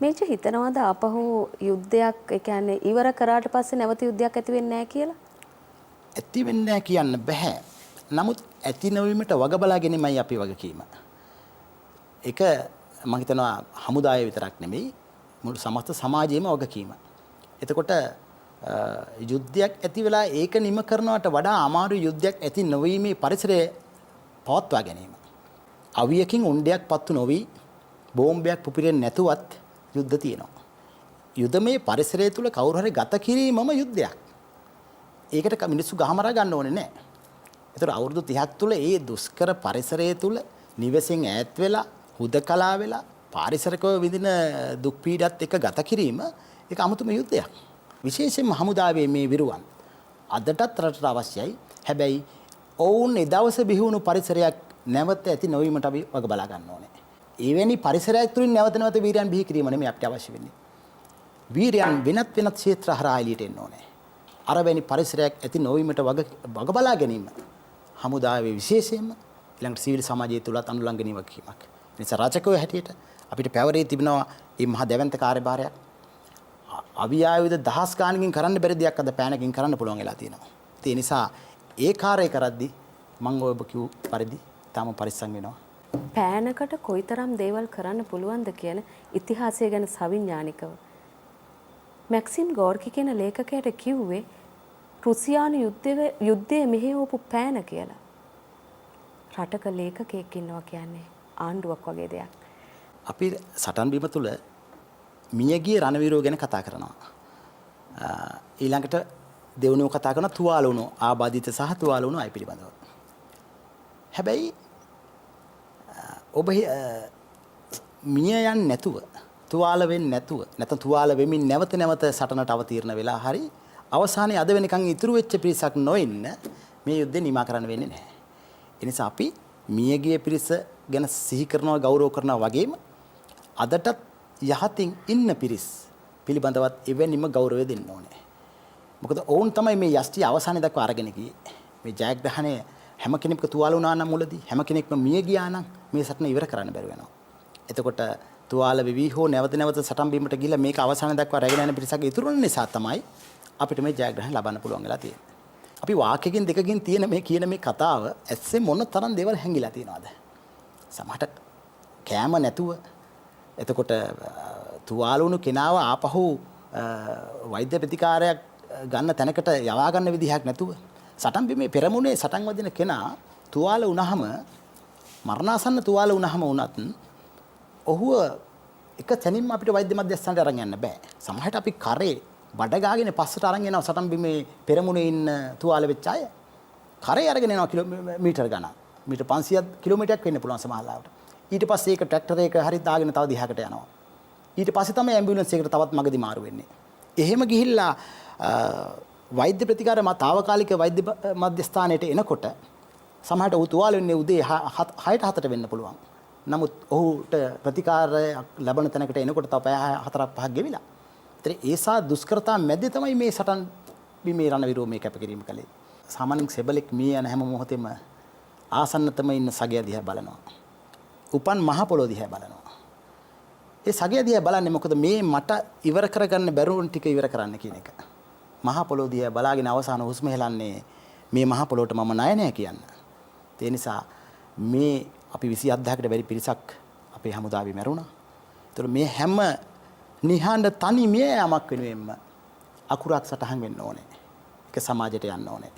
මේක හිතනවාද ආපහු යුද්ධයක් ඒ කියන්නේ ඉවර කරාට පස්සේ නැවත යුද්ධයක් ඇති වෙන්නේ නැහැ කියලා? ඇති වෙන්නේ නැහැ කියන්න බෑ. නමුත් ඇති නොවීමට වග බලා ගැනීමයි අපි වගකීම. ඒක මම හිතනවා හමුදාය විතරක් නෙමෙයි මුළු සමස්ත සමාජයේම වගකීම. එතකොට යුද්ධයක් ඇති වෙලා ඒක නිම කරනවට වඩා අමාරු යුද්ධයක් ඇති නොවීමේ පරිසරය පවත්වා ගැනීම. අවියකින් උණ්ඩයක් පත්තු නොවි බෝම්බයක් පුපිරෙන්නේ නැතුවත් යුද්ධ තියෙනවා. යුද්ධමේ පරිසරය තුල කවුරු හරි ගත කිරීමම යුද්ධයක්. ඒකට මිනිස්සු ගහමරා ගන්න ඕනේ නැහැ. ඒතර අවුරුදු 30ක් තුල ඒ දුෂ්කර පරිසරය තුල නිවසෙන් ඈත් වෙලා හුදකලා වෙලා පාරිසරිකව විඳින දුක් පීඩත් එක ගත කිරීම ඒක අමුතුම යුද්ධයක්. විශේෂයෙන්ම හමුදාවේ මේ විරුවන් අදටත් රටට අවශ්‍යයි. හැබැයි ඔවුන් ඒ දවසේ බිහි පරිසරයක් නැවත ඇති නොවීමට අපි වග බලා ගන්න ඕනේ. එවැනි පරිසරයක් තුලින් නැවත නැවත වීරයන් බිහි කිරීම නෙමෙයි අපිට අවශ්‍ය වෙන්නේ. වීරයන් වෙනත් ක්ෂේත්‍ර හරහා එළියට එන්න ඕනේ. අරවැනි පරිසරයක් ඇති නොවීමට වග බලා ගැනීම හමුදාවේ විශේෂයෙන්ම ඊළඟට සිවිල් සමාජය තුලත් අනුලංඝනීය වගකීමක්. නිසා රාජකීය හැටියට අපිට පැවරී තිබෙනවා මේ මහා දැවැන්ත කාර්යභාරයක්. අවියායුධ දහස් ගානකින් කරන්න බැරි දෙයක් අද පෑනකින් කරන්න පුළුවන් වෙලා තියෙනවා. ඒ නිසා ඒ කාර්යය කරද්දී මම ඔබ කිව් පරිදි තාම පරිස්සම් වෙනවා. පෑනකට කොයිතරම් දේවල් කරන්න පුළුවන්ද කියන ඉතිහාසය ගැන සවිඥානිකව මැක්සිම් ගෝර්කි කියන ලේඛකයාට කිව්වේ රුසියානු යුද්ධයේ මෙහෙයවපු පෑන කියලා. රටක ලේඛකයෙක් ඉන්නවා කියන්නේ ආණ්ඩුවක් වගේ දෙයක්. අපි සටන් බිම තුල මියගිය රණවීරයෝ ගැන කතා කරනවා. ඊළඟට දෙවනුව කතා කරන තුවාල වුණු ආබාධිත සහ තුවාල වුණු අය පිළිබඳව. හැබැයි ඔබ මිය යන්නේ නැතුව තුවාල වෙන්නේ නැතුව නැත්නම් තුවාල වෙමින් නැවත නැවත සටනට අවතීර්ණ වෙලා හරි අවසානයේ අද වෙනකන් ඉතුරු වෙච්ච පිරිසක් නොඉන්න මේ යුද්ධේ නිමා කරන්න වෙන්නේ නැහැ. ඒ නිසා අපි මියගිය පිරිස ගැන සිහි කරනවා ගෞරව කරනවා වගේම අදටත් යහතින් ඉන්න පිරිස් පිළිබඳවත් එවැනිම ගෞරවය දෙන්න ඕනේ. මොකද ඔවුන් තමයි මේ යෂ්ටි අවසානයේ දක්වා අරගෙන ගියේ. මේ ජයග්‍රහණය හැම කෙනෙක්ම තුවාල වුණා නම් මුලදී හැම කෙනෙක්ම මිය ගියා නම් මේ සටන ඉවර කරන්න බැරි වෙනවා. එතකොට තුවාල වෙවි හෝ නැවත නැවත සටන් බීමට ගිහිල්ලා මේක අවසානයේ දක්වා රැගෙන යන පිරිසක් ඉතුරු වෙන නිසා තමයි අපිට මේ ජයග්‍රහණ ලබන්න පුළුවන් වෙලා තියෙන්නේ. අපි වාක්‍යකින් දෙකකින් තියෙන මේ කියන මේ කතාව ඇස්සේ මොන තරම් දේවල් හැංගිලා තියෙනවද? සමහරට කෑම නැතුව එතකොට තුවාල වුණු කෙනාව ආපහු වෛද්‍ය ප්‍රතිකාරයක් ගන්න තැනකට යවා ගන්න විදිහක් නැතුව සටන් බිමේ පෙරමුණේ සටන් වදින කෙනා තුවාල වුණාම මරණාසන්න තුවාල වුණාම වුණත් ඔහුව එක තැනින්ම අපිට වෛද්‍ය මධ්‍යස්ථානට අරන් යන්න බෑ. සමහරට අපි කරේ බඩ ගාගෙන පස්සට අරන් යනවා සටන් බිමේ පෙරමුණේ ඉන්න තුවාල වෙච්ච අය. කරේ අරගෙන යනවා කිලෝමීටර් ගණන්. මීටර් 500ක් කිලෝමීටරයක් වෙන්න පුළුවන් සමහරවිට. ඊට පස්සේ ඒක ට්‍රැක්ටර් එක හරි දාගෙන තව දිහාකට යනවා. ඊට පස්සේ තමයි ඇම්බියුලන්ස් එකකට තවත් මගදී මාරු වෙන්නේ. එහෙම ගිහිල්ලා වෛද්‍ය ප්‍රතිකාර තාවකාලික වෛද්‍ය මධ්‍යස්ථානයට එනකොට සමහරට ඔහු තුවාල වෙන්නේ උදේ 6ට 7ට වෙන්න පුළුවන්. නමුත් ඔහුට ප්‍රතිකාරය ලැබෙන තැනකට එනකොට තව පැය 4ක් 5ක් ගෙවිලා. ඒතර ඒසා දුෂ්කරතා මැද්දේ තමයි මේ සටන් බිමේ රණවිරෝ මේ කැපකිරීම කළේ. සාමාන්‍යයෙන් සෙබලෙක් මිය යන හැම මොහොතෙම ආසන්නතම ඉන්න සගය දිහා බලනවා. උපන් මහ පොළොව දිහා බලනවා. ඒ සගය දිහා බලන්නේ මොකද මේ මට ඉවර කරගන්න බැරුණ ටික ඉවර කරන්න කියන එක. මහ පොළොව දිහා බලාගෙන අවසාන හුස්ම හෙලන්නේ මේ මහ පොළොවට මම ණය නෑ කියන්න. ඒ නිසා මේ අපි 27000කට වැඩි පිරිසක් අපේ හමුදාවේ මැරුණා. ඒතර මේ හැම නිහඬ තනි මිය යාමක් වෙනුවෙන්ම අකුරක් සටහන් වෙන්න ඕනේ. ඒක සමාජයට යන්න ඕනේ.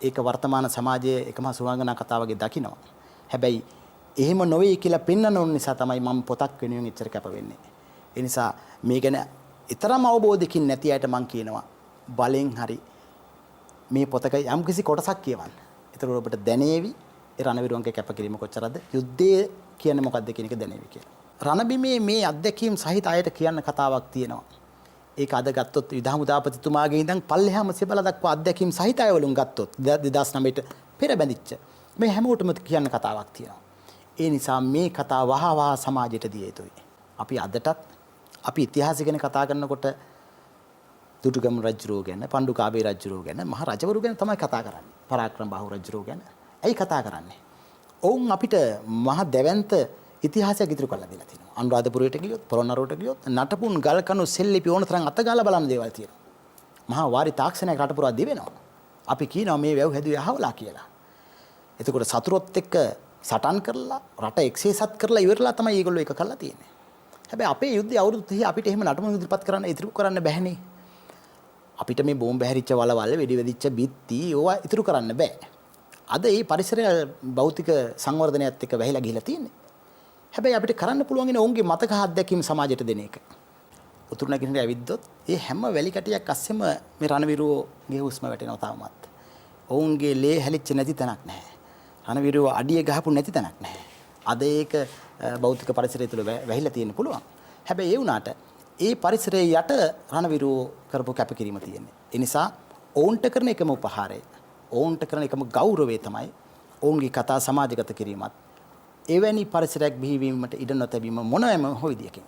ඒක වර්තමාන සමාජයේ එකම සුවංගනා කතාව වගේ දකිනවා. හැබැයි එහෙම නොවේ කියලා පෙන්වන ඕන නිසා තමයි මම පොතක් වෙනුවෙන් ඉච්චර කැප වෙන්නේ. ඒ නිසා මේ ගැන ඊතරම් අවබෝධයකින් නැති අයට මම කියනවා බලෙන් හරි මේ පොතක යම්කිසි කොටසක් කියවන්න. ඒතර ඔබට දැනේවි ඒ රණවිරුවන්ගේ කැපකිරීම කොච්චරද යුද්ධයේ කියන්නේ මොකක්ද කියන එක දැනේවි කියලා. රණබිමේ මේ අත්දැකීම් සහිත අයට කියන්න කතාවක් තියෙනවා. ඒක අද ගත්තොත් විධාමුදාපතිතුමාගේ ඉඳන් පල්ලෙහාම සෙබල දක්වා අත්දැකීම් සහිත අයවලුන් ගත්තොත් 2009ට පෙර බැඳිච්ච මේ හැමෝටම කියන්න කතාවක් තියෙනවා. ඒ නිසා මේ කතාව වහවහ සමාජයට දිය යුතුයි. අපි අදටත් අපි ඉතිහාසය ගැන කතා කරනකොට දුටුගැමුණු රජුරෝ ගැන, පණ්ඩුකාභය රජුරෝ ගැන, මහ රජවරු ගැන තමයි කතා කරන්නේ. පරාක්‍රම බාහු රජුරෝ ගැන. ඇයි කතා කරන්නේ? ඔවුන් අපිට මහ දැවැන්ත ඉතිහාසයක් ඉතුරු කරලා දීලා තියෙනවා. අනුරාධපුරයට ගියොත්, පොළොන්නරුවට ගියොත් නටපුන් ගල් කණු සෙල්ලිපි ඕන තරම් අතගාලා බලන දේවල් තියෙනවා. මහා වාරි තාක්ෂණයක් රට පුරා දිවෙනවා. අපි කියනවා මේ වැව් හැදුවේ අහවලා කියලා. එතකොට සතුරොත් එක්ක සටන් කරලා රට එක්සේසත් කරලා ඉවරලා තමයි මේගොල්ලෝ ඒක කරලා තියෙන්නේ. හැබැයි අපේ යුද්ධය අවුරුදු 30 අපිට එහෙම නටමු ඉදිරිපත් කරන්න ඉතුරු කරන්න බැහැනේ. අපිට මේ බෝම්බ හැරිච්ච වලවල් වෙඩි වෙදිච්ච බිත්ති ඕවා ඉතුරු කරන්න බෑ. අද මේ පරිසරය භෞතික සංවර්ධනයත් එක්ක වැහිලා ගිහිලා තියෙන්නේ. හැබැයි අපිට කරන්න පුළුවන් ඉන්නේ ඔවුන්ගේ මතක අත්දැකීම් සමාජයට දෙන එක. උතුරු නැගෙනහිර ඇවිද්දොත් ඒ හැම වැලි කැටියක් අස්සෙම මේ රණවිරුවෝගේ හුස්ම වැටෙනවා තාමත්. ඔවුන්ගේ ලේ හැලිච්ච නැති තැනක් නැහැ. රණවිරුවෝ අඩිය ගහපු නැති තැනක් නැහැ. අද ඒක භෞතික පරිසරය තුළ වැහිලා තියෙන්න පුළුවන්. හැබැයි ඒ වුණාට ඒ පරිසරයේ යට රණවිරුවෝ කරපු කැපකිරීම තියෙන්නේ. ඒ නිසා ඔවුන්ට කරන එකම උපහාරය, ඔවුන්ට කරන එකම ගෞරවය තමයි ඔවුන්ගේ කතා සමාජගත කිරීමත් එවැනි පරිසරයක් බිහිවීමට ඉඩ නොතැබීම මොනෑම හොවිදියකින්.